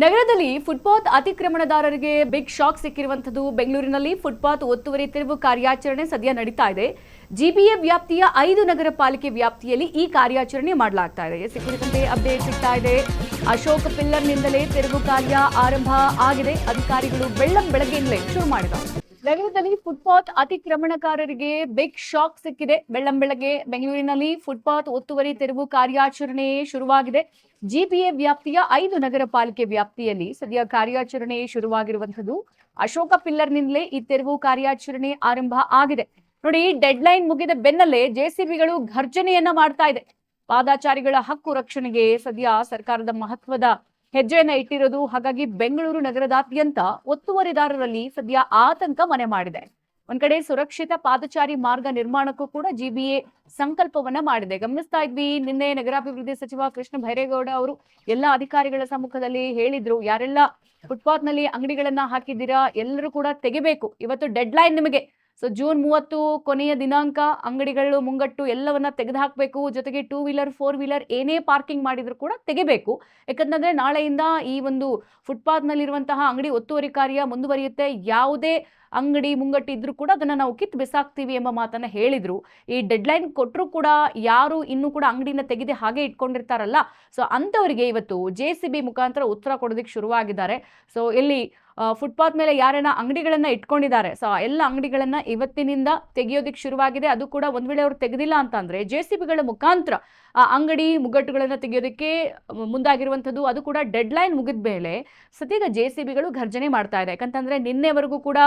ನಗರದಲ್ಲಿ footpath ಅತಿಕ್ರಮಣದಾರರಿಗೆ big shock ಸಿಕ್ಕಿರುವಂತದ್ದು. ಬೆಂಗಳೂರಿನಲ್ಲಿ footpath ಒತ್ತುವರಿ ತೆರವು ಕಾರ್ಯಾಚರಣೆ ಸದ್ಯ ನಡೀತಾ ಇದೆ. ಜಿಬಿಎ ವ್ಯಾಪ್ತಿಯ 5 ನಗರ ಪಾಲಿಕೆ ವ್ಯಾಪ್ತಿಯಲ್ಲಿ ಈ ಕಾರ್ಯಾಚರಣೆ ಮಾಡಲಾಗ್ತಾ ಇದೆ. ಕುರಿತಂತೆ ಅಪ್ಡೇಟ್ ಸಿಗ್ತಾ ಇದೆ. ಅಶೋಕ್ ಪಿಲ್ಲರ್ನಿಂದಲೇ ತೆರವು ಕಾರ್ಯ ಆರಂಭ ಆಗಿದೆ. ಅಧಿಕಾರಿಗಳು ಬೆಳಗ್ಗೆಯಿಂದಲೇ ಶುರು ಮಾಡಿದ್ದಾರೆ. ನಗರದಲ್ಲಿ ಫುಟ್ಪಾತ್ ಅತಿಕ್ರಮಣಕಾರರಿಗೆ ಬಿಗ್ ಶಾಕ್ ಸಿಕ್ಕಿದೆ. ಬೆಳ್ಳಂಬೆಳಗ್ಗೆ ಬೆಂಗಳೂರಿನಲ್ಲಿ ಫುಟ್ಪಾತ್ ಒತ್ತುವರಿ ತೆರವು ಕಾರ್ಯಾಚರಣೆ ಶುರುವಾಗಿದೆ. ಜಿಬಿಎ ವ್ಯಾಪ್ತಿಯ 5 ನಗರ ಪಾಲಿಕೆ ವ್ಯಾಪ್ತಿಯಲ್ಲಿ ಸದ್ಯ ಕಾರ್ಯಾಚರಣೆ ಶುರುವಾಗಿರುವಂತದ್ದು. ಅಶೋಕ ಪಿಲ್ಲರ್ನಿಂದಲೇ ಈ ತೆರವು ಕಾರ್ಯಾಚರಣೆ ಆರಂಭ ಆಗಿದೆ. ನೋಡಿ, ಡೆಡ್ ಲೈನ್ ಮುಗಿದ ಬೆನ್ನಲ್ಲೇ ಜೆಸಿಬಿಗಳು ಘರ್ಜನೆಯನ್ನ ಮಾಡ್ತಾ ಇದೆ. ಪಾದಾಚಾರಿಗಳ ಹಕ್ಕು ರಕ್ಷಣೆಗೆ ಸದ್ಯ ಸರ್ಕಾರದ ಮಹತ್ವದ ಹೆಜ್ಜೆಯನ್ನ ಇಟ್ಟಿರೋದು. ಹಾಗಾಗಿ ಬೆಂಗಳೂರು ನಗರದಾದ್ಯಂತ ಒತ್ತುವರಿದಾರರಲ್ಲಿ ಸದ್ಯ ಆತಂಕ ಮನೆ ಮಾಡಿದೆ. ಒಂದ್ ಕಡೆ ಸುರಕ್ಷಿತ ಪಾದಚಾರಿ ಮಾರ್ಗ ನಿರ್ಮಾಣಕ್ಕೂ ಕೂಡ ಜಿಬಿಎ ಸಂಕಲ್ಪವನ್ನ ಮಾಡಿದೆ. ಗಮನಿಸ್ತಾ ಇದ್ವಿ, ನಿನ್ನೆ ನಗರಾಭಿವೃದ್ಧಿ ಸಚಿವ ಕೃಷ್ಣ ಬೈರೇಗೌಡ ಅವರು ಎಲ್ಲಾ ಅಧಿಕಾರಿಗಳ ಸಮ್ಮುಖದಲ್ಲಿ ಹೇಳಿದ್ರು, ಯಾರೆಲ್ಲ ಫುಟ್ಪಾತ್ ನಲ್ಲಿ ಅಂಗಡಿಗಳನ್ನ ಹಾಕಿದ್ದೀರಾ ಎಲ್ಲರೂ ಕೂಡ ತೆಗಿಬೇಕು. ಇವತ್ತು ಡೆಡ್ ಲೈನ್ ನಿಮಗೆ. ಸೊ ಜೂನ್ 30 ಕೊನೆಯ ದಿನಾಂಕ. ಅಂಗಡಿಗಳು ಮುಂಗಟ್ಟು ಎಲ್ಲವನ್ನ ತೆಗೆದು ಹಾಕಬೇಕು. ಜೊತೆಗೆ 2 ವೀಲರ್ 4 ವೀಲರ್ ಏನೇ ಪಾರ್ಕಿಂಗ್ ಮಾಡಿದ್ರು ಕೂಡ ತೆಗಿಬೇಕು. ಯಾಕಂತಂದ್ರೆ ನಾಳೆಯಿಂದ ಈ ಒಂದು ಫುಟ್ಪಾತ್ ನಲ್ಲಿರುವಂತಹ ಅಂಗಡಿ ಒತ್ತುವರಿ ಕಾರ್ಯ ಮುಂದುವರಿಯುತ್ತೆ. ಯಾವುದೇ ಅಂಗಡಿ ಮುಂಗಟ್ಟು ಇದ್ರೂ ಕೂಡ ಅದನ್ನ ನಾವು ಕಿತ್ತು ಬಿಸಾಕ್ತೀವಿ ಎಂಬ ಮಾತನ್ನ ಹೇಳಿದ್ರು. ಈ ಡೆಡ್ ಲೈನ್ ಕೊಟ್ಟರು ಕೂಡ ಯಾರು ಇನ್ನೂ ಕೂಡ ಅಂಗಡಿನ ತೆಗೆದು ಹಾಗೆ ಇಟ್ಕೊಂಡಿರ್ತಾರಲ್ಲ, ಸೊ ಅಂತವರಿಗೆ ಇವತ್ತು ಜೆಸಿಬಿ ಮುಖಾಂತರ ಉತ್ತರ ಕೊಡೋದಕ್ಕೆ ಶುರುವಾಗಿದ್ದಾರೆ. ಸೊ ಇಲ್ಲಿ ಫುಟ್ಪಾತ್ ಮೇಲೆ ಯಾರನ್ನ ಅಂಗಡಿಗಳನ್ನ ಇಟ್ಕೊಂಡಿದ್ದಾರೆ, ಸೊ ಎಲ್ಲ ಅಂಗಡಿಗಳನ್ನ ಇವತ್ತಿನಿಂದ ತೆಗೆಯೋದಿಕ್ ಶುರುವಾಗಿದೆ. ಅದು ಕೂಡ ಒಂದ್ ವೇಳೆ ಅವ್ರು ತೆಗೆದಿಲ್ಲ ಅಂತಂದ್ರೆ ಜೆಸಿಬಿಗಳ ಮುಖಾಂತರ ಆ ಅಂಗಡಿ ಮುಗ್ಗಟ್ಟುಗಳನ್ನ ತೆಗೆಯೋದಕ್ಕೆ ಮುಂದಾಗಿರುವಂತದ್ದು. ಅದು ಕೂಡ ಡೆಡ್ ಲೈನ್ ಮುಗಿದ ಮೇಲೆ ಸದ್ಯಗ ಜೆಸಿಬಿಗಳು ಘರ್ಜನೆ ಮಾಡ್ತಾ ಇದೆ. ಯಾಕಂತಂದ್ರೆ ನಿನ್ನೆವರೆಗೂ ಕೂಡ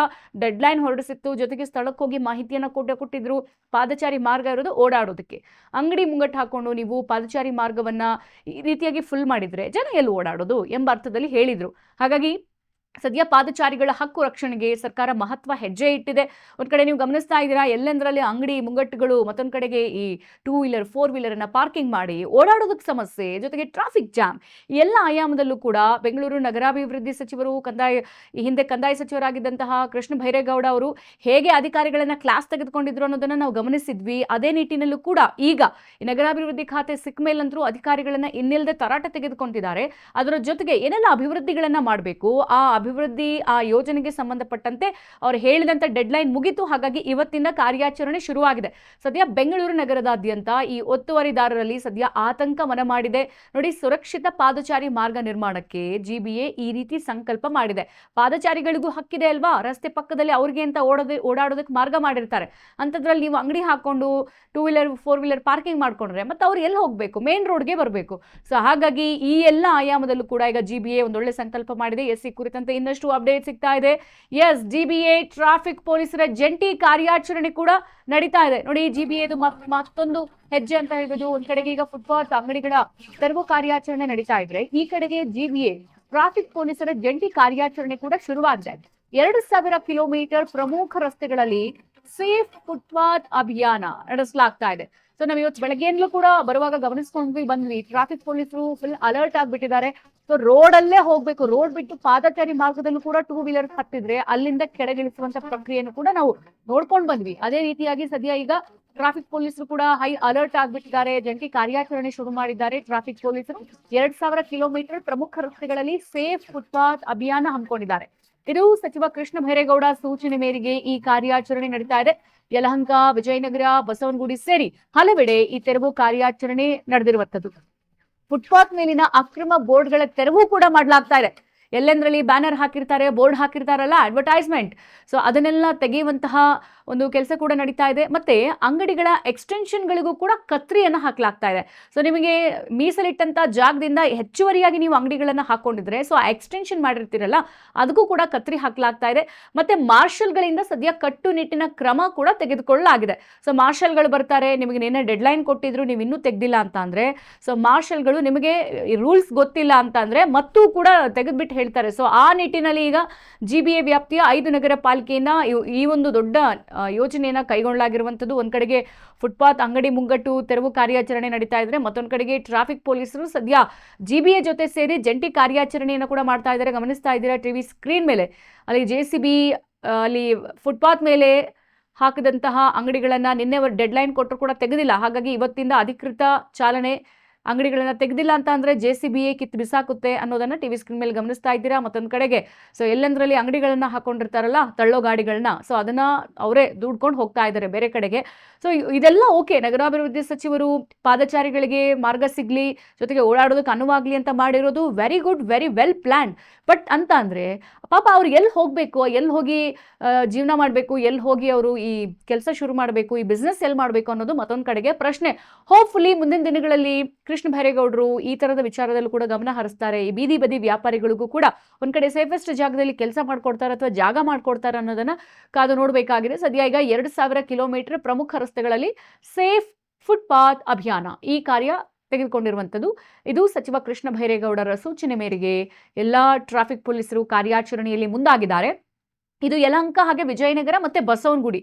ಡೆಡ್ ಲೈನ್ ಹೊರಡಿಸಿತ್ತು. ಜೊತೆಗೆ ಸ್ಥಳಕ್ಕೆ ಹೋಗಿ ಮಾಹಿತಿಯನ್ನ ಕೊಟ್ಟಿದ್ರು. ಪಾದಚಾರಿ ಮಾರ್ಗ ಇರೋದು ಓಡಾಡೋದಕ್ಕೆ. ಅಂಗಡಿ ಮುಂಗಟ್ಟು ಹಾಕೊಂಡು ನೀವು ಪಾದಚಾರಿ ಮಾರ್ಗವನ್ನ ಈ ರೀತಿಯಾಗಿ ಫುಲ್ ಮಾಡಿದ್ರೆ ಜನ ಎಲ್ಲಿ ಓಡಾಡೋದು ಎಂಬ ಅರ್ಥದಲ್ಲಿ ಹೇಳಿದ್ರು. ಹಾಗಾಗಿ ಸದ್ಯ ಪಾದಚಾರಿಗಳ ಹಕ್ಕು ರಕ್ಷಣೆಗೆ ಸರ್ಕಾರ ಮಹತ್ವ ಹೆಜ್ಜೆ ಇಟ್ಟಿದೆ. ಒಂದ್ ಕಡೆ ನೀವು ಗಮನಿಸ್ತಾ ಇದ್ದೀರಾ, ಎಲ್ಲೆಂದರಲ್ಲಿ ಅಂಗಡಿ ಮುಂಗಟ್ಟುಗಳು, ಮತ್ತೊಂದ್ ಕಡೆಗೆ ಈ 2 ವೀಲರ್ 4 ವೀಲರ್ ಅನ್ನ ಪಾರ್ಕಿಂಗ್ ಮಾಡಿ ಓಡಾಡೋದಕ್ಕೆ ಸಮಸ್ಯೆ, ಜೊತೆಗೆ ಟ್ರಾಫಿಕ್ ಜಾಮ್. ಎಲ್ಲ ಆಯಾಮದಲ್ಲೂ ಕೂಡ ಬೆಂಗಳೂರು ನಗರಾಭಿವೃದ್ಧಿ ಸಚಿವರು, ಈ ಹಿಂದೆ ಕಂದಾಯ ಸಚಿವರಾಗಿದ್ದಂತಹ ಕೃಷ್ಣ ಬೈರೇಗೌಡ ಅವರು ಹೇಗೆ ಅಧಿಕಾರಿಗಳನ್ನ ಕ್ಲಾಸ್ ತೆಗೆದುಕೊಂಡಿದ್ರು ಅನ್ನೋದನ್ನ ನಾವು ಗಮನಿಸಿದ್ವಿ. ಅದೇ ನಿಟ್ಟಿನಲ್ಲೂ ಕೂಡ ಈಗ ಈ ನಗರಾಭಿವೃದ್ಧಿ ಖಾತೆ ಸಿಕ್ಕ ಮೇಲಂತರೂ ಅಧಿಕಾರಿಗಳನ್ನ ಇನ್ನಿಲ್ಲದೆ ತರಾಟೆ ತೆಗೆದುಕೊಂಡಿದ್ದಾರೆ. ಅದರ ಜೊತೆಗೆ ಏನೆಲ್ಲ ಅಭಿವೃದ್ಧಿಗಳನ್ನ ಮಾಡಬೇಕು, ಆ ಅಭಿವೃದ್ಧಿ ಆ ಯೋಜನೆಗೆ ಸಂಬಂಧಪಟ್ಟಂತೆ ಅವರು ಹೇಳಿದಂತ ಡೆಡ್ ಲೈನ್ ಮುಗಿತು. ಹಾಗಾಗಿ ಇವತ್ತಿಂದ ಕಾರ್ಯಾಚರಣೆ ಶುರುವಾಗಿದೆ. ಸದ್ಯ ಬೆಂಗಳೂರು ನಗರದಾದ್ಯಂತ ಈ ಒತ್ತುವರಿದಾರರಲ್ಲಿ ಸದ್ಯ ಆತಂಕ ಮನೆ ಮಾಡಿದೆ. ನೋಡಿ, ಸುರಕ್ಷಿತ ಪಾದಚಾರಿ ಮಾರ್ಗ ನಿರ್ಮಾಣಕ್ಕೆ ಜಿಬಿಎ ಈ ರೀತಿ ಸಂಕಲ್ಪ ಮಾಡಿದೆ. ಪಾದಚಾರಿಗಳಿಗೂ ಹಕ್ಕಿದೆ ಅಲ್ವಾ, ರಸ್ತೆ ಪಕ್ಕದಲ್ಲಿ ಅವ್ರಿಗೆ ಅಂತ ಓಡಾಡೋದಕ್ಕೆ ಮಾರ್ಗ ಮಾಡಿರ್ತಾರೆ. ಅಂತದ್ರಲ್ಲಿ ನೀವು ಅಂಗಡಿ ಹಾಕೊಂಡು 2 ವೀಲರ್ 4 ವೀಲರ್ ಪಾರ್ಕಿಂಗ್ ಮಾಡ್ಕೊಂಡ್ರೆ ಮತ್ತೆ ಅವ್ರು ಎಲ್ಲಿ ಹೋಗ್ಬೇಕು, ಮೇನ್ ರೋಡ್ಗೆ ಬರಬೇಕು. ಸೊ ಹಾಗಾಗಿ ಈ ಎಲ್ಲ ಆಯಾಮದಲ್ಲೂ ಕೂಡ ಈಗ ಜಿಬಿಎ ಒಂದೊಳ್ಳೆ ಸಂಕಲ್ಪ ಮಾಡಿದೆ. ಈ ಕುರಿತಂತೆ ಇನ್ನಷ್ಟು ಅಪ್ಡೇಟ್ ಸಿಗ್ತಾ ಇದೆ. ಎಸ್, ಜಿಬಿಎ ಟ್ರಾಫಿಕ್ ಪೊಲೀಸರ ಜಂಟಿ ಕಾರ್ಯಾಚರಣೆ ಕೂಡ ನಡೀತಾ ಇದೆ. ನೋಡಿ, ಜಿಬಿಎದು ಮತ್ತೊಂದು ಹೆಜ್ಜೆ ಅಂತ ಹೇಳ್ಬೋದು. ಒಂದ್ ಕಡೆಗೆ ಈಗ ಫುಟ್ಪಾತ್ ಅಂಗಡಿಗಳ ತೆರವು ಕಾರ್ಯಾಚರಣೆ ನಡೀತಾ ಇದ್ರೆ, ಈ ಕಡೆಗೆ ಜಿಬಿಎ ಟ್ರಾಫಿಕ್ ಪೊಲೀಸರ ಜಂಟಿ ಕಾರ್ಯಾಚರಣೆ ಕೂಡ ಶುರುವಾಗಿದೆ. 2000 ಕಿಲೋಮೀಟರ್ ಪ್ರಮುಖ ರಸ್ತೆಗಳಲ್ಲಿ ಸೇಫ್ ಫುಟ್ಪಾತ್ ಅಭಿಯಾನ ನಡೆಸಲಾಗ್ತಾ ಇದೆ. ಸೊ ನಾವು ಇವತ್ತು ಬೆಳಗ್ಗೆಯಿಂದಲೂ ಕೂಡ ಬರುವಾಗ ಗಮನಿಸ್ಕೊಂಡ್ವಿ ಬಂದ್ವಿ, ಟ್ರಾಫಿಕ್ ಪೊಲೀಸರು ಫುಲ್ ಅಲರ್ಟ್ ಆಗ್ಬಿಟ್ಟಿದ್ದಾರೆ. ಸೊ ರೋಡ್ ಅಲ್ಲೇ ಹೋಗ್ಬೇಕು, ರೋಡ್ ಬಿಟ್ಟು ಪಾದಚಾರಿ ಮಾರ್ಗದಲ್ಲೂ ಕೂಡ 2 ವೀಲರ್ ಹತ್ತಿದ್ರೆ ಅಲ್ಲಿಂದ ಕೆಳಗಿಳಿಸುವಂತ ಪ್ರಕ್ರಿಯೆಯನ್ನು ಕೂಡ ನಾವು ನೋಡ್ಕೊಂಡು ಬಂದ್ವಿ. ಅದೇ ರೀತಿಯಾಗಿ ಸದ್ಯ ಈಗ ಟ್ರಾಫಿಕ್ ಪೊಲೀಸರು ಕೂಡ ಹೈ ಅಲರ್ಟ್ ಆಗ್ಬಿಟ್ಟಿದ್ದಾರೆ. ಜಂಟಿ ಕಾರ್ಯಾಚರಣೆ ಶುರು ಮಾಡಿದ್ದಾರೆ ಟ್ರಾಫಿಕ್ ಪೊಲೀಸರು. 2000 ಕಿಲೋಮೀಟರ್ ಪ್ರಮುಖ ರಸ್ತೆಗಳಲ್ಲಿ ಸೇಫ್ ಫುಟ್ಪಾತ್ ಅಭಿಯಾನ ಹಮ್ಮಿಕೊಂಡಿದ್ದಾರೆ. ಇದು ಸಚಿವ ಕೃಷ್ಣ ಬೈರೇಗೌಡ ಸೂಚನೆ ಮೇರೆಗೆ ಈ ಕಾರ್ಯಾಚರಣೆ ನಡೀತಾ ಇದೆ. ಯಲಹಂಕ, ವಿಜಯನಗರ, ಬಸವನಗುಡಿ ಸೇರಿ ಹಲವೆಡೆ ಈ ತೆರವು ಕಾರ್ಯಾಚರಣೆ ನಡೆದಿರುವಂತದ್ದು. ಫುಟ್ಪಾತ್ ಮೇಲಿನ ಅಕ್ರಮ ಬೋರ್ಡ್ಗಳ ತೆರವು ಕೂಡ ಮಾಡಲಾಗ್ತಾ ಇದೆ. ಎಲ್ಲೆಂದ್ರಲ್ಲಿ ಬ್ಯಾನರ್ ಹಾಕಿರ್ತಾರೆ, ಬೋರ್ಡ್ ಹಾಕಿರ್ತಾರಲ್ಲ, ಅಡ್ವರ್ಟೈಸ್ಮೆಂಟ್, ಸೊ ಅದನ್ನೆಲ್ಲ ತೆಗೆಯುವಂತಹ ಒಂದು ಕೆಲಸ ಕೂಡ ನಡೀತಾ ಇದೆ. ಮತ್ತೆ ಅಂಗಡಿಗಳ ಎಕ್ಸ್ಟೆನ್ಷನ್ಗಳಿಗೂ ಕೂಡ ಕತ್ರಿಯನ್ನ ಹಾಕಲಾಗ್ತಾ ಇದೆ. ಸೊ ನಿಮಗೆ ಮೀಸಲಿಟ್ಟಂತ ಜಾಗದಿಂದ ಹೆಚ್ಚುವರಿಯಾಗಿ ನೀವು ಅಂಗಡಿಗಳನ್ನ ಹಾಕೊಂಡಿದ್ರೆ, ಸೊ ಆ ಎಕ್ಸ್ಟೆನ್ಷನ್ ಮಾಡಿರ್ತೀರಲ್ಲ, ಅದಕ್ಕೂ ಕೂಡ ಕತ್ರಿ ಹಾಕಲಾಗ್ತಾ ಇದೆ. ಮತ್ತೆ ಮಾರ್ಷಲ್ಗಳಿಂದ ಸದ್ಯ ಕಟ್ಟುನಿಟ್ಟಿನ ಕ್ರಮ ಕೂಡ ತೆಗೆದುಕೊಳ್ಳಲಾಗಿದೆ. ಸೊ ಮಾರ್ಷಲ್ಗಳು ಬರ್ತಾರೆ, ನಿಮಗೆ ನಿನ್ನೆ ಡೆಡ್ ಲೈನ್ ಕೊಟ್ಟಿದ್ರು, ನೀವು ಇನ್ನೂ ತೆಗೆದಿಲ್ಲ ಅಂತ ಅಂದ್ರೆ, ಸೊ ಮಾರ್ಷಲ್ಗಳು ನಿಮಗೆ ರೂಲ್ಸ್ ಗೊತ್ತಿಲ್ಲ ಅಂತ ಅಂದ್ರೆ ಮತ್ತೂ ಕೂಡ ತೆಗೆದ್ಬಿಟ್ಟು ಹೇಳ್ತಾರೆ. ಸೊ ಆ ನಿಟ್ಟಿನಲ್ಲಿ ಈಗ ಜಿಬಿಎ ವ್ಯಾಪ್ತಿಯ 5 ನಗರ ಪಾಲಿಕೆಯಿಂದ ಈ ಒಂದು ದೊಡ್ಡ ಯೋಜನೆಯನ್ನ ಕೈಗೊಳ್ಳಲಾಗಿರುವಂತದ್ದು. ಒಂದ್ ಕಡೆಗೆ ಫುಟ್ಪಾತ್ ಅಂಗಡಿ ಮುಂಗಟ್ಟು ತೆರವು ಕಾರ್ಯಾಚರಣೆ ನಡೀತಾ ಇದ್ರೆ, ಮತ್ತೊಂದ್ ಕಡೆಗೆ ಟ್ರಾಫಿಕ್ ಪೊಲೀಸರು ಸದ್ಯ ಜಿಬಿಎ ಜೊತೆ ಸೇರಿ ಜಂಟಿ ಕಾರ್ಯಾಚರಣೆಯನ್ನು ಕೂಡ ಮಾಡ್ತಾ ಇದ್ದಾರೆ. ಗಮನಿಸ್ತಾ ಇದ್ದೀರಾ ಟಿವಿ ಸ್ಕ್ರೀನ್ ಮೇಲೆ, ಅಲ್ಲಿ ಜೆಸಿಬಿ ಅಲ್ಲಿ ಫುಟ್ಪಾತ್ ಮೇಲೆ ಹಾಕಿದಂತಹ ಅಂಗಡಿಗಳನ್ನ ನಿನ್ನೆ ಡೆಡ್ ಲೈನ್ ಕೊಟ್ಟರು ಕೂಡ ತೆಗೆದಿಲ್ಲ. ಹಾಗಾಗಿ ಇವತ್ತಿಂದ ಅಧಿಕೃತ ಚಾಲನೆ ಅಂಗಡಿಗಳನ್ನ ತೆಗೆದಿಲ್ಲ ಅಂತ ಅಂದ್ರೆ JCBA ಕಿತ್ತು ಬಿಸಾಕುತ್ತೆ ಅನ್ನೋದನ್ನ ಟಿವಿ ಸ್ಕ್ರೀನ್ ಮೇಲೆ ಗಮನಿಸ್ತಾ ಇದ್ದೀರಾ. ಮತ್ತೊಂದು ಕಡೆಗೆ ಸೊ ಎಲ್ಲೆಂದ್ರಲ್ಲಿ ಅಂಗಡಿಗಳನ್ನ ಹಾಕೊಂಡಿರ್ತಾರಲ್ಲ ತಳ್ಳೋ ಗಾಡಿಗಳನ್ನ, ಸೊ ಅದನ್ನ ಅವರೇ ದುಡ್ಕೊಂಡು ಹೋಗ್ತಾ ಇದ್ದಾರೆ ಬೇರೆ ಕಡೆಗೆ. ಸೊ ಇದೆಲ್ಲ ಓಕೆ, ನಗರಾಭಿವೃದ್ಧಿ ಸಚಿವರು ಪಾದಚಾರಿಗಳಿಗೆ ಮಾರ್ಗ ಸಿಗ್ಲಿ, ಜೊತೆಗೆ ಓಡಾಡೋದಕ್ಕೆ ಅನುವಾಗ್ಲಿ ಅಂತ ಮಾಡಿರೋದು very good, very well plan. But ಅಂತ ಅಂದ್ರೆ ಪಾಪ ಅವ್ರು ಎಲ್ಲಿ ಹೋಗ್ಬೇಕು, ಎಲ್ಲಿ ಹೋಗಿ ಜೀವನ ಮಾಡಬೇಕು, ಎಲ್ಲಿ ಹೋಗಿ ಅವರು ಈ ಕೆಲಸ ಶುರು ಮಾಡಬೇಕು, ಈ ಬಿಸ್ನೆಸ್ ಎಲ್ಲಿ ಮಾಡಬೇಕು ಅನ್ನೋದು ಮತ್ತೊಂದು ಕಡೆಗೆ ಪ್ರಶ್ನೆ. ಹೋಪ್ಫುಲಿ ಮುಂದಿನ ದಿನಗಳಲ್ಲಿ ಕೃಷ್ಣ ಬೈರೇಗೌಡರು ಈ ತರದ ವಿಚಾರದಲ್ಲೂ ಕೂಡ ಗಮನ ಹರಿಸ್ತಾರೆ. ಈ ಬೀದಿ ಬದಿ ವ್ಯಾಪಾರಿಗಳಿಗೂ ಕೂಡ ಒಂದ್ ಕಡೆ ಸೇಫೆಸ್ಟ್ ಜಾಗದಲ್ಲಿ ಕೆಲಸ ಮಾಡ್ಕೊಡ್ತಾರೆ ಅಥವಾ ಜಾಗ ಮಾಡ್ಕೊಡ್ತಾರೆ ಅನ್ನೋದನ್ನ ಕಾದು ನೋಡಬೇಕಾಗಿದೆ. ಸದ್ಯ ಈಗ 2,000 ಕಿಲೋಮೀಟರ್ ಪ್ರಮುಖ ರಸ್ತೆಗಳಲ್ಲಿ ಸೇಫ್ ಫುಟ್ಪಾತ್ ಅಭಿಯಾನ ಈ ಕಾರ್ಯ ತೆಗೆದುಕೊಂಡಿರುವಂಥದ್ದು. ಇದು ಸಚಿವ ಕೃಷ್ಣ ಬೈರೇಗೌಡರ ಸೂಚನೆ ಮೇರೆಗೆ ಎಲ್ಲಾ ಟ್ರಾಫಿಕ್ ಪೊಲೀಸರು ಕಾರ್ಯಾಚರಣೆಯಲ್ಲಿ ಮುಂದಾಗಿದ್ದಾರೆ. ಇದು ಯಲಹಂಕ ಹಾಗೆ ವಿಜಯನಗರ ಮತ್ತೆ ಬಸವನಗುಡಿ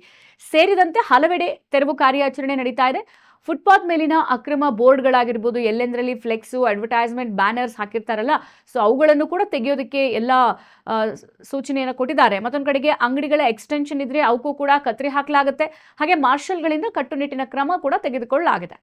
ಸೇರಿದಂತೆ ಹಲವೆಡೆ ತೆರವು ಕಾರ್ಯಾಚರಣೆ ನಡೀತಾ ಇದೆ. ಫುಟ್ಪಾತ್ ಮೇಲಿನ ಅಕ್ರಮ ಬೋರ್ಡ್ಗಳಾಗಿರ್ಬೋದು, ಎಲ್ಲೆಂದರಲ್ಲಿ ಫ್ಲೆಕ್ಸು, ಅಡ್ವರ್ಟೈಸ್ಮೆಂಟ್, ಬ್ಯಾನರ್ಸ್ ಹಾಕಿರ್ತಾರಲ್ಲ, ಸೊ ಅವುಗಳನ್ನು ಕೂಡ ತೆಗೆಯೋದಕ್ಕೆ ಎಲ್ಲ ಸೂಚನೆಯನ್ನು ಕೊಟ್ಟಿದ್ದಾರೆ. ಮತ್ತೊಂದು ಕಡೆಗೆ ಅಂಗಡಿಗಳ ಎಕ್ಸ್ಟೆನ್ಷನ್ ಇದ್ರೆ ಅವಕ್ಕೂ ಕೂಡ ಕತ್ರಿ ಹಾಕಲಾಗುತ್ತೆ. ಹಾಗೆ ಮಾರ್ಷಲ್ಗಳಿಂದ ಕಟ್ಟುನಿಟ್ಟಿನ ಕ್ರಮ ಕೂಡ ತೆಗೆದುಕೊಳ್ಳಲಾಗಿದೆ.